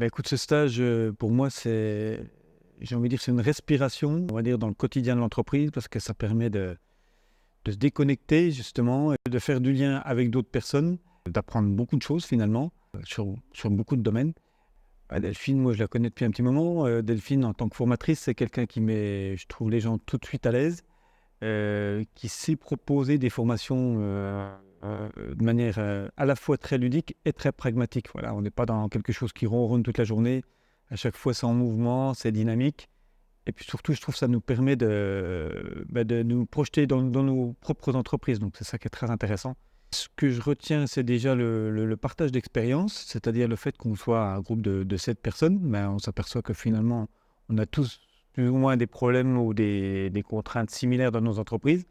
Écoute, ce stage, pour moi, j'ai envie de dire, c'est une respiration, on va dire, dans le quotidien de l'entreprise, parce que ça permet de se déconnecter, justement, et de faire du lien avec d'autres personnes, d'apprendre beaucoup de choses, finalement, sur beaucoup de domaines. Delphine, moi, je la connais depuis un petit moment. Delphine, en tant que formatrice, c'est quelqu'un qui met, je trouve, les gens tout de suite à l'aise, qui sait proposer des formations de manière à la fois très ludique et très pragmatique. Voilà, on n'est pas dans quelque chose qui ronronne toute la journée. À chaque fois, c'est en mouvement, c'est dynamique. Et puis surtout, je trouve que ça nous permet de nous projeter dans nos propres entreprises. Donc, c'est ça qui est très intéressant. Ce que je retiens, c'est déjà le partage d'expérience, c'est-à-dire le fait qu'on soit un groupe de 7 personnes. On s'aperçoit que finalement, on a tous plus ou moins des problèmes ou des contraintes similaires dans nos entreprises.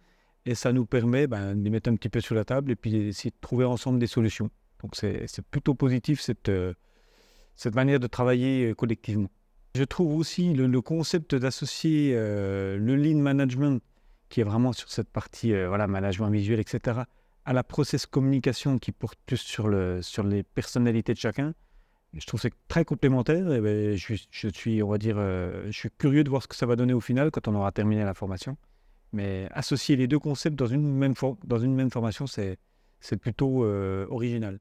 Et ça nous permet de les mettre un petit peu sur la table et puis d'essayer de trouver ensemble des solutions. Donc, c'est plutôt positif cette manière de travailler collectivement. Je trouve aussi le concept d'associer le lean management, qui est vraiment sur cette partie management visuel, etc., à la process communication qui porte plus sur les personnalités de chacun. Je trouve que c'est très complémentaire. Je suis, on va dire, je suis curieux de voir ce que ça va donner au final quand on aura terminé la formation. Mais associer les deux concepts dans une même formation, c'est plutôt original.